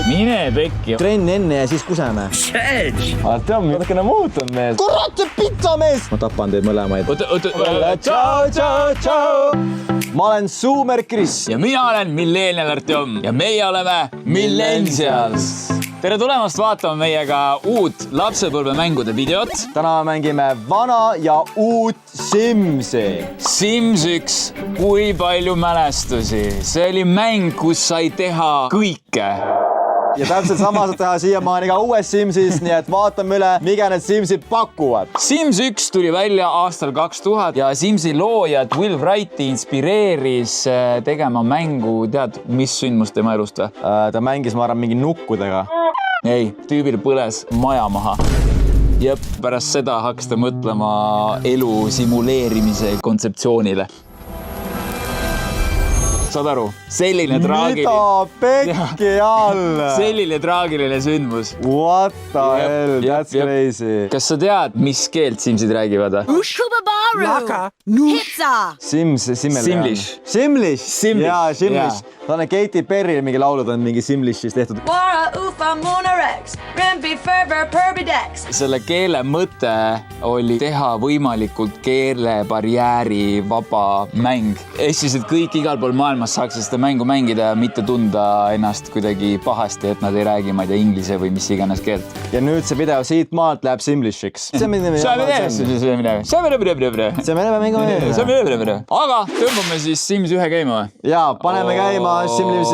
Mine pekki. Trenn enne ja siis kuseme. Tead, natukene muutunud mees. Kurat, see pitsa mees! Ma tapan teid mõlemaid. Tšau. Ma olen Suumer Kris. Ja mina olen Millennial Artjom ja meie oleme Millennials. Tere tulemast vaatama meiega uut lapsepõlvemängude videot. Täna mängime vana ja uut Simsi. Sims 1, kui palju mälestusi. See oli mäng, kus sai teha kõike. Ja täpselt sama saab teha siiamaani ka uues Simsis, nii et vaatame üle, mikä need Simsid pakuvad. Sims 1 tuli välja aastal 2000 ja Simsi loojad Will Wrighti inspireeris tegema mängu, tead, mis sündmus tema elust? Ta mängis, ma arvan, mingi nukkudega. Ei, tüübil põles maja maha. Ja pärast seda hakkas ta mõtlema elu simuleerimise kontseptsioonile. Saad aru? Selline Mida pekki all? Selline traagiline sündmus. What the hell? That's crazy. Kas sa tead, mis keelt Simsid räägivad? Pizza. Simlish. Simlish? Jaa, Simlish. Ta on Katy Perry mingi laulud on mingi Simlishis tehtud. Selle keele mõte oli teha võimalikult keelebarjääri vaba mäng. Siis, et kõik igal pool maailmas saaks seda mängu mängida ja mitte tunda ennast kuidagi pahasti, et nad ei räägi, ma ei tea, inglise või mis iganes keelt. Ja nüüd see video siit maalt läheb Simlishiks. Aga tõmbame siis Sims 1 käima. Jaa, paneme käima Simlis.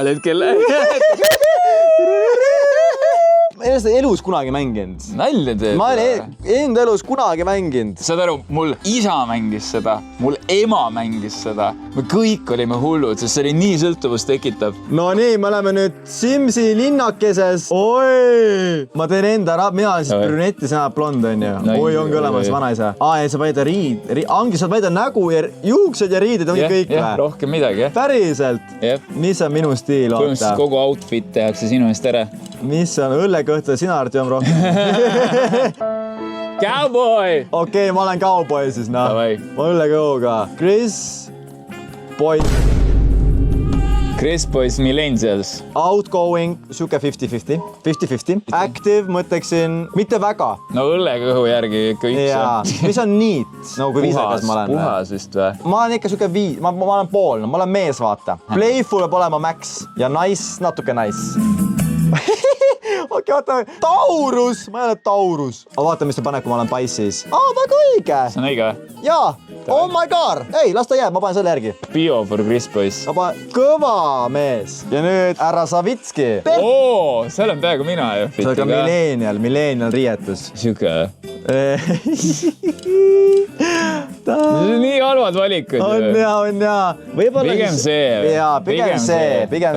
Need kelle? Ma ei ole seda elus kunagi mänginud. Nalja teed. Ma olen enda elus kunagi mänginud. Saad aru, mul isa mängis seda, mul ema mängis seda. Me kõik olime hullud, sest see oli nii sõltuvust tekitav. No nii, me oleme nüüd Simsi linnakeses. Oi! Ma teen enda ära, mina olen siis brünetti, sina blond on ju. Oi, ongi olemas vanaisa. Ja sa valida ongi saad valida nägu ja juuksed ja riided ongi kõik või? Rohkem midagi, jah. Päriselt? Mis on minu stiil? Põhimõtteliselt kogu outfit tehakse sinu eest ära. Mis on õllekõhtu sina Artjom rohkem? Cowboy! Okei, ma olen cowboy siis, noh. Davai. Ma õllekõhuga. Chris Boys Millennials. Outgoing, suke 50-50. Active, mõtleksin, mitte väga. No õllekõhu järgi kõik see. Mis on neat? No kui viisakas ma olen. Puhas vist või? Ma olen ikka suke ma olen pool, ma olen mees, vaata. Playful peab olema max ja nice, natuke nice. Okei, vaata, Taurus! Ma ei ole Taurus. Vaata, mis ta paneb, kui ma olen Pisces. Väga õige! See on õige või? Jaa! Oh my god! Ei, las ta jääb, ma panen selle järgi. Bio for Chris Boys. Kõva mees! Ja nüüd härra Savitski. Seal on peaaegu mina ju. See on ka millennial rietus. Siuke. Nii halvad valikud. On jaa. Pigem see. Jaa, pigem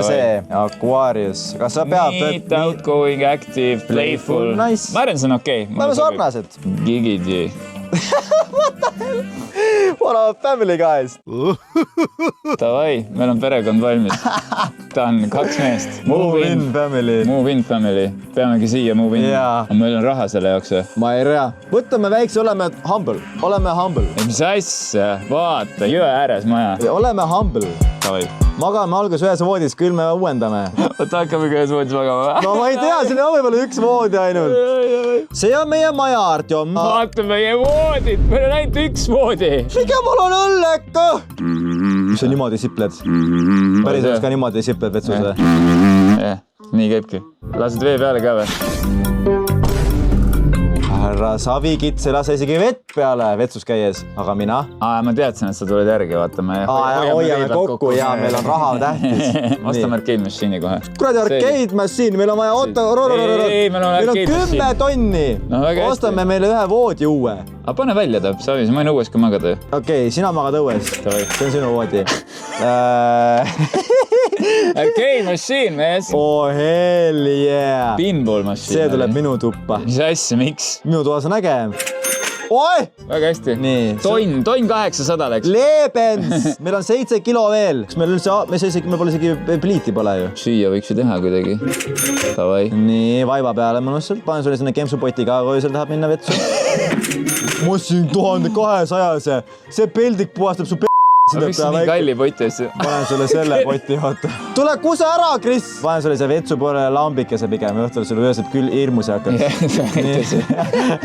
see. Aquarius. Kas sa peab? Neat, outgoing, active, playful. Ma arvan, see on okei. Me oleme sarnased. Gigidi. What the hell? What about family guys? Davai, meil on perekond valmis. Ta on 2 meest. Move in family. Peamegi siia move in. Aga meil on raha selle jaoks või? Ma ei rea. Võtame väikse, oleme humble. Mis asja? Vaata, jõe ääres maja. Oleme humble. Davai. Magame algus ühes voodis, küll me uuendame. Võtta hakkame ühes voodis magama. No ma ei tea, siin on võib-olla 1 voodi ainult. See on meie maja, Artjom. Vaata meie voodid, meil on ainult 1 voodi. Mikä mul on õlleka? Mis sa niimoodi sipled? Päris ka niimoodi sipled vetsus või? Nii käibki. Lased vee peale ka või? Härra Savikits ei lase isegi vett peale vetsus käies, aga mina? Ma teadsin, et sa tuled järgi, vaatame. Hoiame kokku ja meil on raha tähtis. Ostame arcade machine'i kohe. Kuradi arcade machine, meil on vaja meil on 10 tonni. Ostame meile 1 voodi uue. Aga pane välja ta, Savis, ma võin õues ka magada. Okei, sina magad õues. See on sinu voodi. Arcade machine, mees. Oh, hell yeah. Pinball machine. See tuleb minu tuppa. Mis asja, miks? Minu toas on äge. Oi! väga hästi. Nii. Tonn 800 läks. Lebens! Meil on 7 kilo veel. Kas meil üldse, me pole isegi pliiti pole ju. Süüa võiks ju teha kuidagi. Tavai. Nii, vaiba peale mõnusalt. Panen sulle sinna kempsupotiga, kui öösel tahab minna vetsu. Ma siin 1200-se. See peldik puhastab su Miks nii kalli poti asju? Panen sulle selle poti, vaata. Tule kusa ära, Kris! Panen sulle see vetsu poole lambikese pigem. Õhtul sulle ööseb küll hirmus ja hakkad.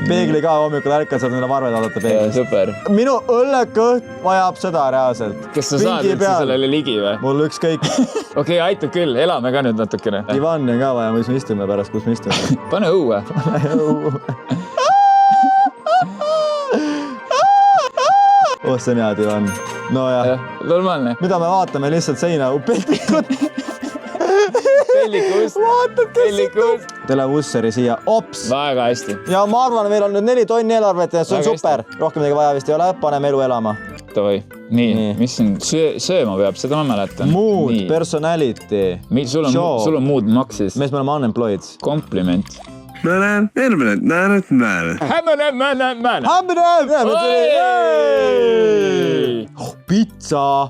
Peegli ka hommikul ärkad, saad neile varved vaadata peeglis. Super. Minu õllekõht vajab seda reaalselt. Kas sa saad üldse sellele ligi või? Mul ükskõik. Okei, aitab küll. Elame ka nüüd natukene. Divani on ka vaja, mis me istume pärast, kus me istume. Pane õue. See on hea divan. No jah. Normaalne. Mida me vaatame lihtsalt seina? Pellikut. Pellikust. Televusseri siia. Ops. Väga hästi. Ja ma arvan, meil on nüüd 4 tonni eelarvet ja see on super. Rohkem midagi vaja vist ei ole. Paneme elu elama. Tavai. Nii. Mis siin sööma peab? Seda ma mäletan. Mood, personality. Sul on mood maksis. Mees me oleme unemployed. Kompliment. Pizza.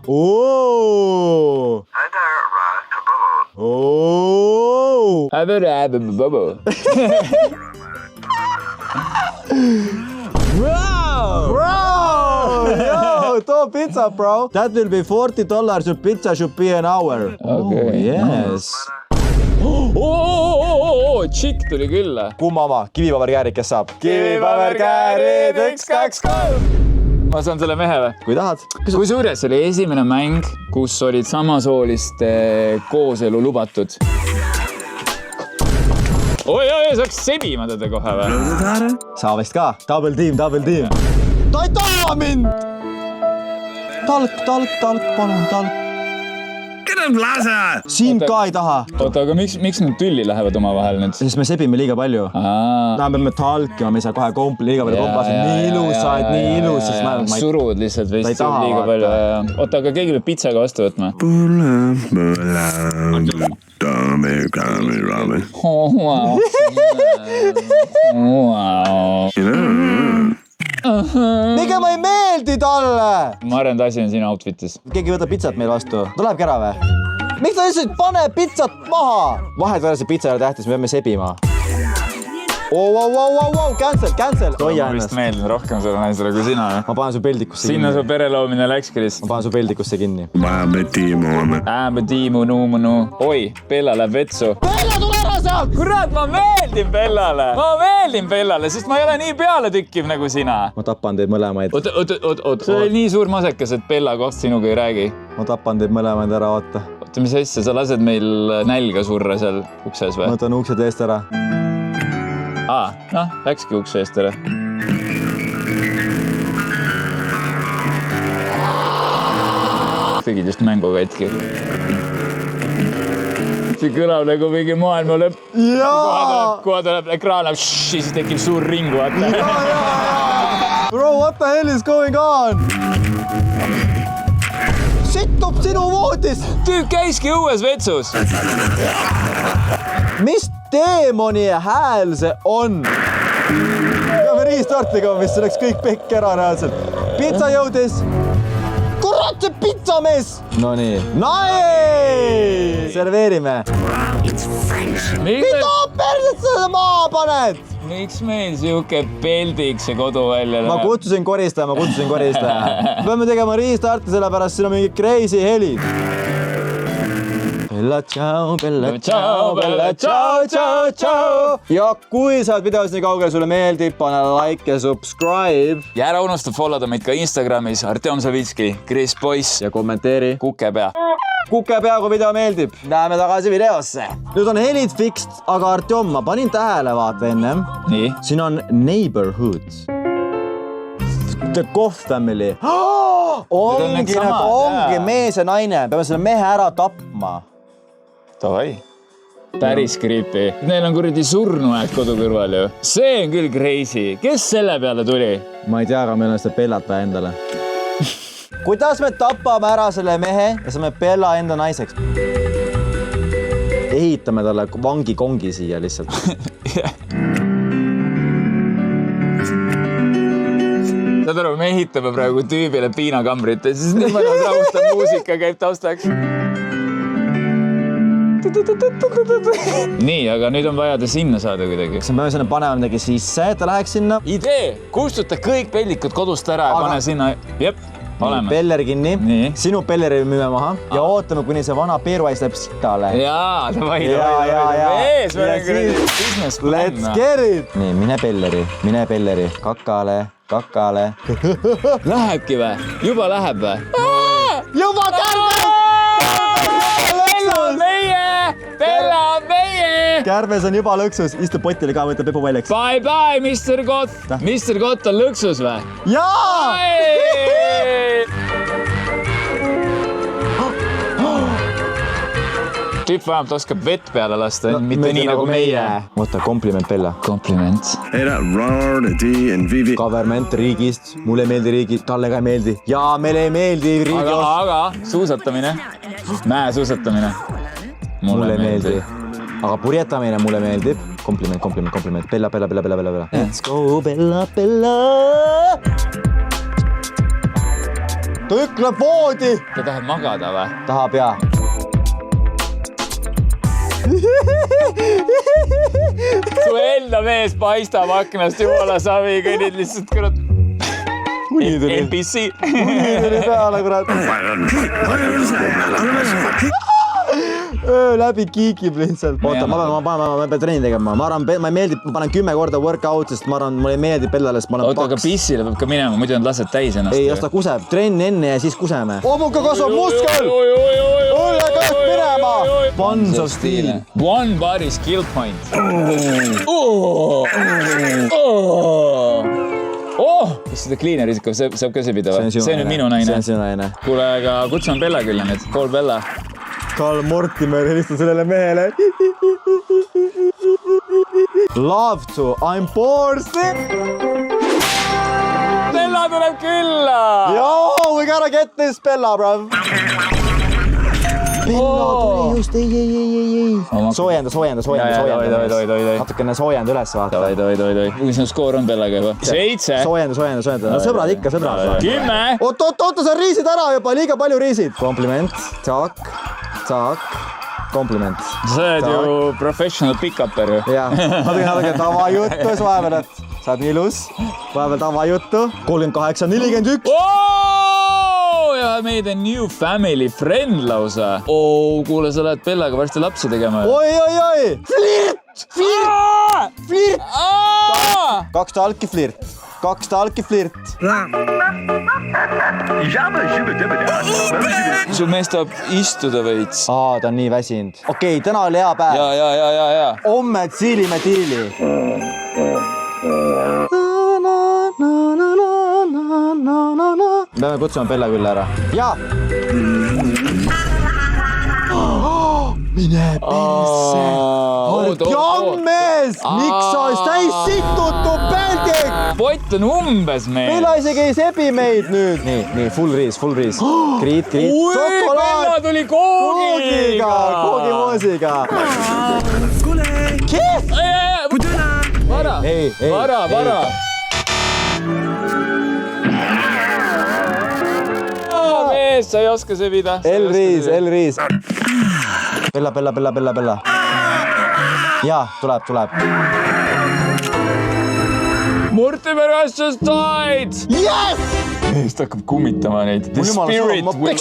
Too pizza, bro. That will be $40. Your pizza should be an hour. Okay. Yes. Tšikk tuli külla. Kumma oma? Kivipaberkäärid, kes saab? Kivipaberkäärid, 1, 2, 3. Ma saan selle mehe või? Kui tahad. Kusjuures oli esimene mäng, kus olid samasooliste kooselu lubatud. Oi, saaks sebima teda kohe või? Sa vist ka. Double team. Ta ei taha mind! Talk, palun, talk. Siin ka ei taha. Oota, aga miks nad tülli lähevad oma vahel nüüd? Sest me sebime liiga palju. Me peame talkima, me ei saa kohe liiga palju kompasid. Nii ilusad. Surud lihtsalt vist liiga palju. Oota, aga keegi peab pitsaga vastu võtma. Mikä ma ei meeldi talle? Ma arvan, et asi on siin outfitis. Keegi võtab pitsat meil vastu. Ta läheb ära või? Miks ta lihtsalt pane pitsat maha? Vahed võrra see pitsa ei ole tähtis, me peame sebima. Wow, cancel. Ma vist meeldin rohkem selle naisele kui sina. Ma panen su peldikusse kinni. Sinna su pereloomine läks, Kris. Ma panen su peldikusse kinni. Tiimu, nuumunu. Oi, Bella läheb vetsu. Bella, tule ära sealt! Kurat, ma meeldin Bellale, sest ma ei ole nii peale tükkiv nagu sina. Ma tapan teid mõlemaid. Oot. See oli nii suur masekas, et Bella koht sinuga ei räägi. Ma tapan teid mõlemaid ära, oota. Oota, mis asja, sa lased meil nälga surra seal ukses või? Ma võtan uksed eest ära. Läkski ukse eest ära. Tegid just mängu katki. See kõlab nagu mingi maailma lõpp. Kohe tuleb ekraan, siis tekib suur ring, vaata. Bro, what the hell is going on? Sittub sinu voodis! Tüüp käiski õues vetsus. Mis teemoni hääl see on? Peame restartiga, mis see läks kõik pekk ära reaalselt. Pizza jõudis. Kurat, see pizzamees! No nii. Nice! Serveerime. Mida perset sa maha paned? Miks meil siuke peldik see kodu välja läheb? Ma kutsusin koristaja. Peame tegema restarti, sellepärast siin on mingi crazy helid. Bella, ciao. Ja kui sa oled videos nii kaugel, sulle meeldib, pane like ja subscribe. Ja ära unusta followda meid ka Instagramis Artem Savitski, Kris Poiss ja kommenteeri. Kukepea. Kukepea, kui video meeldib. Läheme tagasi videosse. Nüüd on helid fixed, aga Artem, ma panin tähele, vaata ennem. Nii? Siin on neighborhood. The Koff family. Ongi mees ja naine. Peame selle mehe ära tapma. Davai. Päris creepy. Neil on kuradi surnuaeg kodu kõrval ju. See on küll crazy. Kes selle peale tuli? Ma ei tea, aga meil on seda Bellat vaja endale. Kuidas me tapame ära selle mehe ja saame Bella enda naiseks? Ehitame talle vangikongi siia lihtsalt. Saad aru, me ehitame praegu tüübile piinakambrit ja siis nii mõnus rahustav muusika käib taustaks. Nii, aga nüüd on vaja ta sinna saada kuidagi. Me peame sinna panema midagi sisse, et ta läheks sinna. Idee! Kustuta kõik pellikud kodust ära ja pane sinna. Jep, oleme. Peller kinni. Nii. Sinu pelleri müüme maha ja ootame, kuni see vana Peeruais läheb sitale. Jaa, davai. Let's get it! Nii, mine pelleri. Kakale. Lähebki või? Juba läheb või? Juba kärbes! Bella on meie! Kärbes on juba lõksus, istub potile ka, võtab pepu väljaks. Bye, Mr. Kott! Mr. Kott on lõksus või? Jaa! Tüüp vähemalt oskab vett peale lasta, mitte nii nagu meie. Oota, kompliment Bella. Kompliment. Government riigist, mulle ei meeldi riigi, talle ka ei meeldi. Jaa, meile ei meeldi riigi aga suusatamine, mäesuusatamine. Mulle ei meeldi. Aga purjetamine mulle meeldib. Kompliment. Bella. Let's go, Bella. Ta ükleb voodi. Ta tahab magada või? Tahab jaa. Su enda mees paistab aknast jumala savi, kõnnid lihtsalt kurat. NPC. Uni tuli peale, kurat. Läbi kiikib lihtsalt. Oota, ma pean trenni tegema. Ma arvan, ma ei meeldi, ma panen 10 korda workout, sest ma arvan, mulle ei meeldi Bellale, sest ma olen paks. Oota, aga pissile peab ka minema, muidu on lased täis ennast. Ei, las ta kuseb. Trenn enne ja siis kuseme. Ommuka kasvab muskel! Õlle käest minema! Buns of steel. One body skill point. Kas seda cleanerit ikka saab ka sebida või? See on minu naine. See on sinu naine. Kuule, aga kutsun Bella külla nüüd. Call Bella. Karl Mortimer helistab sellele mehele. Love to, I'm bored. Bella tuleb külla! Yo, we gotta get this Bella, bro. Bella tuli just, ei. Soojenda. Natukene soojenda üles vaata. Doi. Kui see skoor on Bellaga juba? 7. Soojenda. No sõbrad ikka, sõbrad. 10. Oota, sa riisid ära juba, liiga palju riisid. Kompliment, taak, kompliment. Sa oled ju professional pick-upper ju. Jah, natuke tavajuttu, siis vahepeal, et sa oled nii ilus. Vahepeal tavajuttu, 38, 41. Ja meid on new family friend lausa. Kuule, sa lähed Bellaga varsti lapsi tegema. Oi. Flirt. 2 talki flirt. Su mees tahab istuda veits. Ta on nii väsinud. Okei, täna oli hea päev. Ja. Homme tsiilime tiili. Peame kutsuma Bella külla ära. Jaa! Mine persse! Oled jammes! Miks sa oled täis situtu peldik? Pott on umbes meil. Bella isegi ei sebi meid nüüd. Nii, full riis. Kriit. Bella tuli koogiga. Koogimoosiga. Kes? Vara. Mees, sa ei oska sebida. L-riis. Bella. Jaa, tuleb. Mortimer has just died! Yes! Mees ta hakkab kummitama neid. The spirit will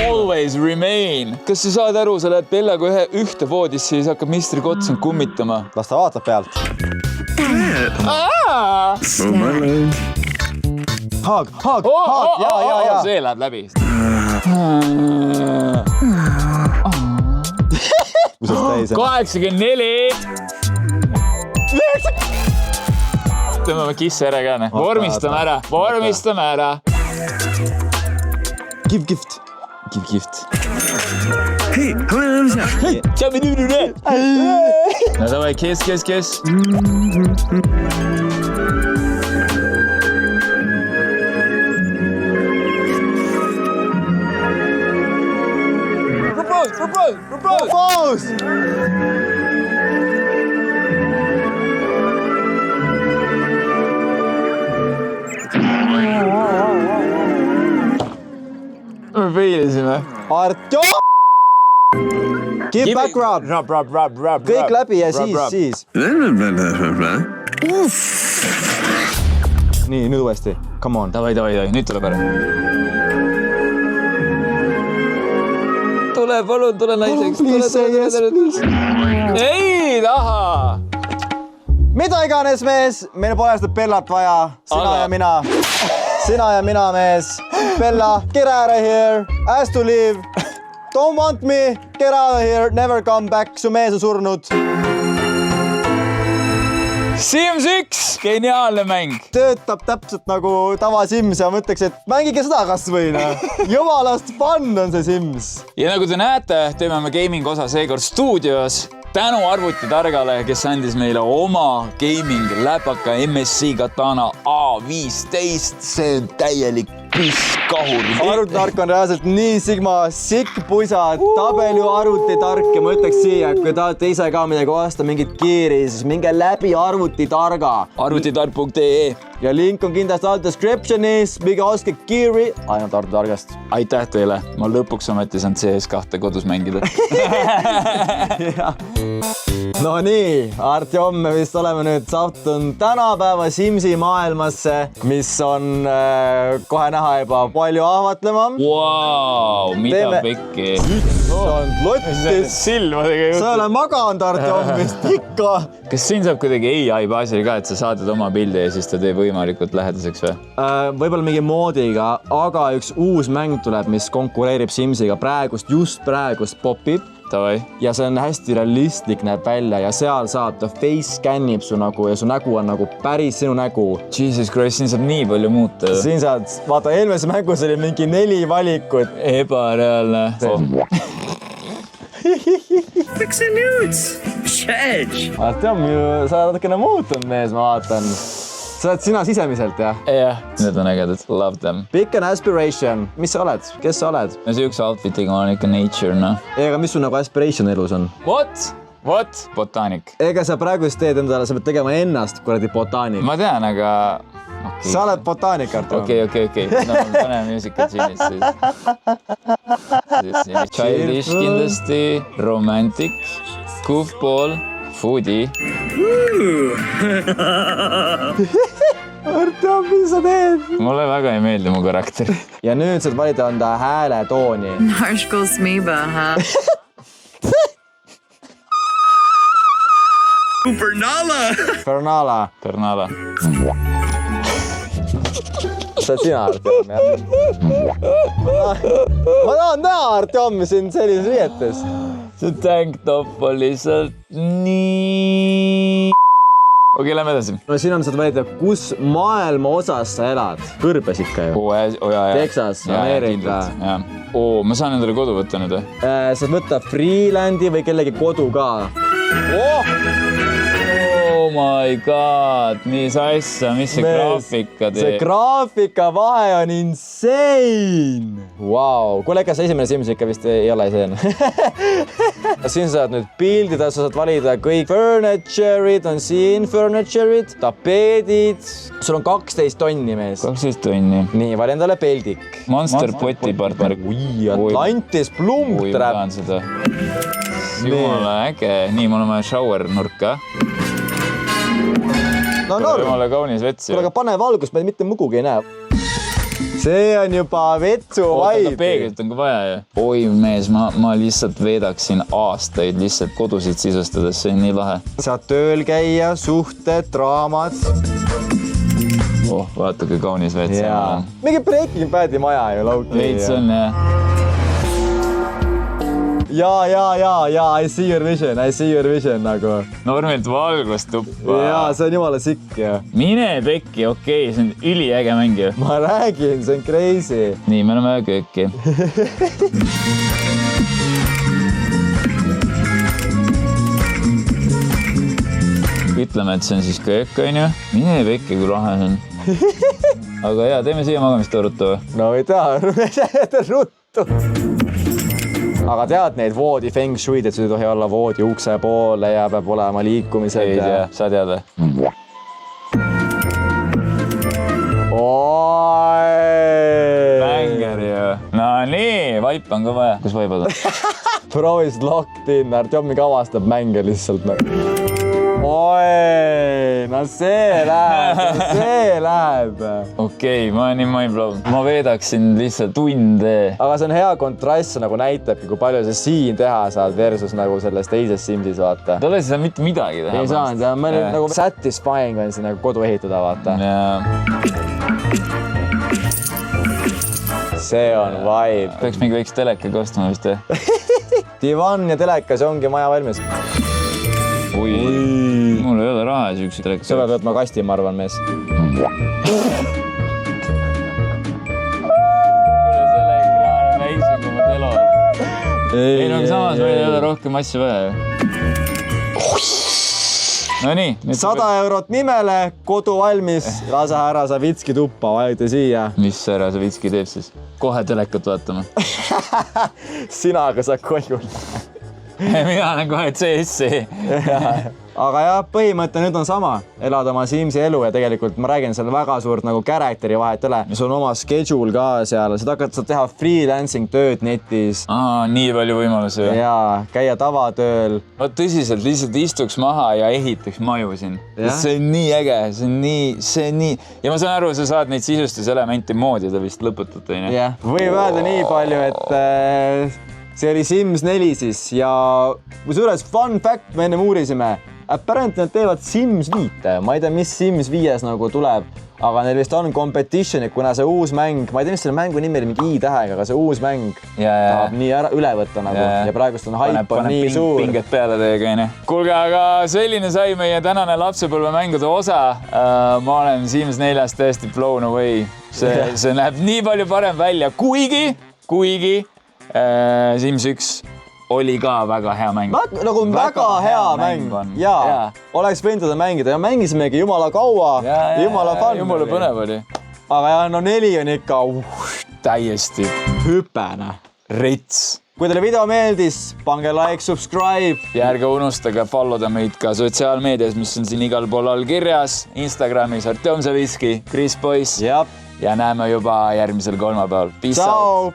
always remain. Kas sa saad aru, sa lähed Bellaga ühte voodisse, siis hakkab Mr. Kott sind kummitama. Las ta vaatab pealt. Haag. Jaa. See läheb läbi. Kus on täis? 84. Tõmbame kisse ära ka. Vormistame ära. Give gift. Hei, Saame nüüd. No davai, kes? Propose! failisime. Artjom! Give back rub. Rub. Kõik läbi ja siis. Nii, nüüd uuesti. Come on. Davai, nüüd tuleb ära. Tule, palun, tule naiseks. Please say yes, please. Ei taha! Mida iganes, mees. Meil pole seda Bellat vaja. Sina ja mina, mees. Bella, get out of here. Ask to leave. Don't want me. Get out of here. Never come back. Su mees on surnud. Sims 1, geniaalne mäng. Töötab täpselt nagu tava Sims ja mõtleks, et mängige seda kas või. Jumalast fun on see Sims. Ja nagu te näete, teeme me gaming osa seekord stuudios. Tänu arvutitargale, kes andis meile oma gaming läpaka MSI Katana A15. See on täielik pisskahur. Arvutitark on reaalselt nii sigma sikk pusa, tabelu arvutitark ja ma ütleks siia, kui tahate ise ka midagi osta, mingit kiiri, siis minge läbi arvutitarga. Arvutitark.ee Ja link on kindlasti all descriptionis, minge ostke kiiri ainult arvutitargast. Aitäh teile, ma lõpuks ometi saan CS2 kodus mängida. No nii, Artjom, me vist oleme nüüd sattunud tänapäeva Simsi maailmasse, mis on kohe näha juba palju ahvatlemam. Vau, mida pekki. On lottis. Silmadega juhtud. Sa ei ole maganud, Artjom, vist ikka. Kas siin saab kuidagi AI baasil ka, et sa saadad oma pildi ja siis ta teeb võimalikult lähedaseks või? Võib-olla mingi moodiga, aga üks uus mäng tuleb, mis konkureerib Simsiga just praegust popib. Davai. Ja see on hästi realistlik, näeb välja ja seal saab ta face scannib su nagu ja su nägu on nagu päris sinu nägu. Jesus Christ, siin saab nii palju muuta. Siin saad, vaata, eelmises mängus oli mingi 4 valikut. Ebareaalne. Fix the nudes. Shedge. Artjom, sa oled natukene muutunud, mees, ma vaatan. Sa oled sina sisemiselt, jah? Jah, need on ägedad. Love them. Pick an aspiration. Mis sa oled? Kes sa oled? No see üks outfitiga on ikka nature, noh. Ega mis sul nagu aspiration elus on? What? Botaanik. Ega sa praegu teed endale, sa pead tegema ennast kuradi botaanik. Ma tean, aga... Okay. Sa oled botaanik, Artjom. Okei. No, pane musical genius siis. Childish kindlasti, romantic, goofball, foodie. Artjom, mis sa teed? Mulle väga ei meeldi mu karakter. Ja nüüd saad valida enda hääletooni. Narshkul Smiba, huh? Fernala. See on sina, Artjom, jah? Ma tahan näha Artjomi siin sellises riietes. See tanktop on lihtsalt nii... Okei, lähme edasi. No siin on saad valida, kus maailma osas sa elad. Kõrbes ikka ju. Texas, Ameerika. Ma saan endale kodu võtta nüüd või? Saad võtta Freelandi või kellegi kodu ka. Oh my god, nii sassa, mis see graafika teeb? See graafika vahe on insane! Wow. Kuule, ega see esimene Sims ikka vist ei ole insane. Siin saad nüüd pildida, sa saad valida kõik furniture'id on siin, tapeedid. Sul on 12 tonni, mees. 12 tonni. Nii, vali endale peldik. Monster Poti partner. Atlantis Plump trap. Tahan seda. Jumala äge. Nii, mul on vaja shower nurka. No norm. Jumala kaunis vets. Kuule, aga pane valgus, me mitte mugugi ei näe. See on juba vetsu vaid. Peeglit on ka vaja ju. Oi mees, ma lihtsalt veedaksin aastaid lihtsalt kodusid sisustades, see on nii lahe. Saad tööl käia, suhted, draamad. Vaata, kui kaunis vets on. Mingi Breaking Badi maja ju lauki. Veits on, jah. Ja, I see your vision nagu. Normilt valgust tuppa. Jaa, see on jumala sikk ja. Mine pekki, okei, see on üliäge mäng ju. Ma räägin, see on crazy. Nii, me oleme kööki. Ütleme, et see on siis köök, on ju. Mine pekki, kui lahe see on. Aga jaa, teeme siia magamist ruttu või? No ei tea, ruttu. Aga tead neid voodi feng shuid, et sul ei tohi olla voodi ukse poole ja peab olema liikumised. Ei tea, sa tead või? Bänger ju. No nii, vaipa on ka vaja. Kus vaibad on? Provis locked in, Artjomi avastab mänge lihtsalt. Oi, no see läheb. Okei, ma olen nii mindblown. Ma veedaksin lihtsalt tunde. Aga see on hea kontrast, nagu näitabki, kui palju sa siin teha saad versus nagu selles teises Simsis, vaata. Ta olesi seal mitte midagi teha. Ei saanud, ja meil nagu satisfying on siin nagu kodu ehitada, vaata. See on vibe. Peaks mingi väikse teleka kostma vist. Divan ja telekas ongi maja valmis. Ui. Mul ei ole raha siukse teleka. Sa pead võtma kasti, ma arvan, mees. Kuule, selle ekraan on väiksem kui ma telo. Ei, no samas meil ei ole rohkem asju vaja. No nii. 100 eurot nimele, kodu valmis, lase härra Savitski tuppa, vajuta siia. Mis härra Savitski teeb siis? Kohe telekat vaatama. Sina, aga sa koju. Mina olen kohe CS-i. Aga jah, põhimõte nüüd on sama. Elad oma Simsi elu ja tegelikult ma räägin seal väga suurt nagu karakteri vahet üle. Sul on oma schedule ka seal. Sa hakkad teha freelancing tööd netis. Nii palju võimalusi. Jaa, käia tavatööl. Tõsiselt lihtsalt istuks maha ja ehitaks maju siin. See on nii äge, see on nii. Ja ma saan aru, sa saad neid sisustuselemente moodida vist lõputult. Jah, võib öelda nii palju, et see oli Sims 4 siis ja kusjuures fun fact me enne uurisime. Apparently nad teevad Sims 5. Ma ei tea, mis Sims 5 nagu tuleb, aga neil vist on competition, kuna see uus mäng, ma ei tea, mis selle mängu nimi oli, mingi I-tähega, aga see uus mäng tahab nii üle võtta nagu ja praegust on hype on nii suur. Pinget peale teiega. Kuulge, aga selline sai meie tänane lapsepõlvemängude osa. Ma olen Sims 4-st täiesti blown away. See näeb nii palju parem välja, kuigi Sims 1 oli ka väga hea mäng. Nagu väga hea mäng. Jaa, oleks võinud seda mängida ja mängisimegi jumala kaua. Jumala fun. Jumala põnev oli. Aga jah, no 4 on ikka täiesti hüpene. Rits. Kui teile video meeldis, pange like, subscribe. Ja ärge unustage followda meid ka sotsiaalmeedias, mis on siin igal pool all kirjas. Instagramis Artjom Savitski, Chris Boyce. Ja näeme juba järgmisel kolmapäeval. Peace out!